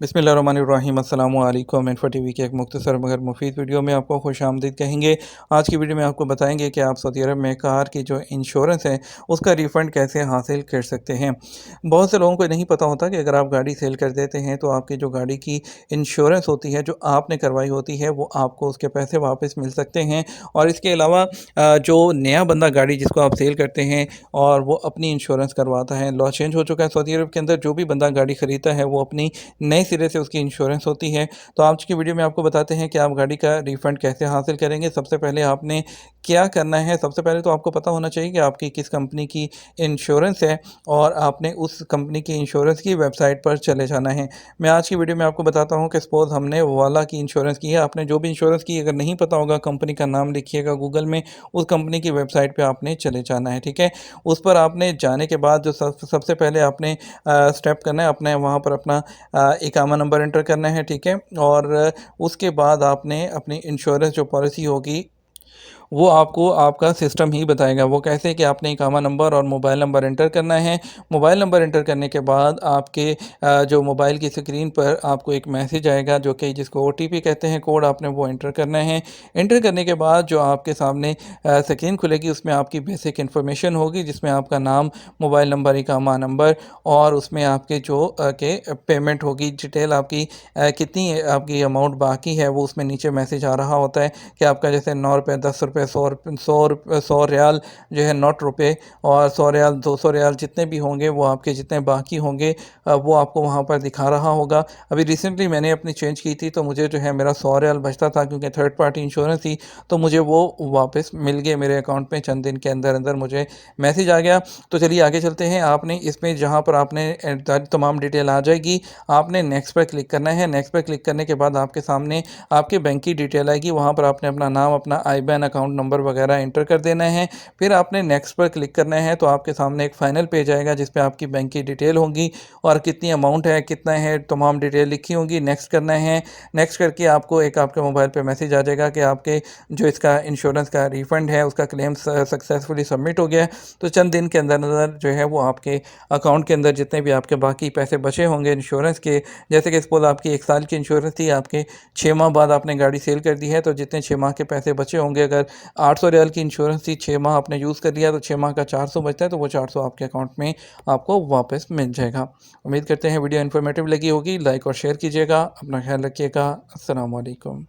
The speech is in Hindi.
बिस्मिल्लाहिर्रहमानिर्रहीम अस्सलामु अलैकुम। इन्फो टीवी के एक मुख्तसर मगर मुफीद वीडियो में आपको खुशामदीद कहेंगे। आज की वीडियो में आपको बताएंगे कि आप सऊदी अरब में कार की जो इंश्योरेंस है उसका रिफ़ंड कैसे हासिल कर सकते हैं। बहुत से लोगों को नहीं पता होता कि अगर आप गाड़ी सेल कर देते हैं तो आपकी जो गाड़ी की इंश्योरेंस होती है जो आपने करवाई होती है वो आपको उसके पैसे वापस मिल सकते हैं। और इसके अलावा जो नया बंदा गाड़ी जिसको आप सेल करते हैं और वो अपनी इंश्योरेंस करवाता है, लॉ चेंज हो चुका है सऊदी अरब के अंदर, जो भी बंदा गाड़ी ख़रीदता है वो अपनी नए सिरे से उसकी इंश्योरेंस होती है। तो आज की वीडियो में आपको बताते हैं कि आप गाड़ी का रिफ़ंड कैसे हासिल करेंगे। सबसे पहले आपने क्या करना है, सबसे पहले तो आपको पता होना चाहिए कि आपकी किस कंपनी की इंश्योरेंस है और आपने उस कंपनी की इंश्योरेंस की वेबसाइट पर चले जाना है। मैं आज की वीडियो में आपको बताता हूँ कि सपोज़ हमने वाला की इंश्योरेंस की है। आपने जो भी इंश्योरेंस की, अगर नहीं पता होगा कंपनी का नाम लिखिएगा गूगल में, उस कंपनी की वेबसाइट पे आपने चले जाना है, ठीक है। उस पर आपने जाने के बाद जो सबसे पहले आपने स्टेप करना है, अपने वहाँ पर अपना इकामा नंबर एंटर करना है, ठीक है। और उसके बाद आपने अपनी इंश्योरेंस जो पॉलिसी होगी वो आपको आपका सिस्टम ही बताएगा। वो कैसे कि आपने इकामा नंबर और मोबाइल नंबर एंटर करना है। मोबाइल नंबर एंटर करने के बाद आपके जो मोबाइल की स्क्रीन पर आपको एक मैसेज आएगा जो कि जिसको ओटीपी कहते हैं, कोड आपने वो एंटर करना है। एंटर करने के बाद जो आपके सामने स्क्रीन खुलेगी उसमें आपकी बेसिक इन्फॉर्मेशन होगी जिसमें आपका नाम, मोबाइल नंबर, इकामा नंबर और उसमें आपके जो के पेमेंट होगी, डिटेल आपकी कितनी आपकी अमाउंट बाकी है वो उसमें नीचे मैसेज आ रहा होता है कि आपका जैसे 9 रुपये, 10 रुपये, 100 रियाल जो है नॉट रुपये, और 100 रियाल, 200 रियाल जितने भी होंगे वो आपके जितने बाकी होंगे वो आपको वहाँ पर दिखा रहा होगा। अभी रिसेंटली मैंने अपनी चेंज की थी तो मुझे जो है मेरा 100 रियाल बचता था क्योंकि थर्ड पार्टी इंश्योरेंस थी, तो मुझे वो वापस मिल गए मेरे अकाउंट में। चंद दिन के अंदर अंदर मुझे मैसेज आ गया। तो चलिए आगे चलते हैं। आपने इसमें जहाँ पर आपने तमाम डिटेल आ जाएगी, आपने नेक्स्ट पर क्लिक करना है। नेक्स्ट पर क्लिक करने के बाद आपके सामने आपके बैंक की डिटेल आएगी। वहाँ पर आपने अपना नाम, अपना आईबैन अकाउंट नंबर वगैरह एंटर कर देना है। फिर आपने नेक्स्ट पर क्लिक करना है तो आपके सामने एक फाइनल पेज आएगा जिस पे आपकी बैंक की डिटेल होगी और कितनी अमाउंट है, कितना है, तमाम डिटेल लिखी होंगी। नेक्स्ट करना है। नेक्स्ट करके आपको एक आपके मोबाइल पे मैसेज आ जाएगा कि आपके जो इसका इंश्योरेंस का रिफ़ंड है उसका क्लेम सक्सेसफुली सबमिट हो गया है। तो चंद दिन के अंदर अंदर जो है वो आपके अकाउंट के अंदर जितने भी आपके बाकी पैसे बचे होंगे इंश्योरेंस के, जैसे कि सपोज आपकी 1 साल की इंश्योरेंस थी, आपके 6 माह बाद आपने गाड़ी सेल कर दी है, तो जितने 6 माह के पैसे बचे होंगे, अगर 800 रियाल की इंश्योरेंस थी, 6 माह आपने यूज़ कर लिया तो 6 माह का 400 बचता है, तो वो 400 आपके अकाउंट में आपको वापस मिल जाएगा। उम्मीद करते हैं वीडियो इन्फॉर्मेटिव लगी होगी। लाइक और शेयर कीजिएगा। अपना ख्याल रखिएगा। अस्सलाम वालेकुम।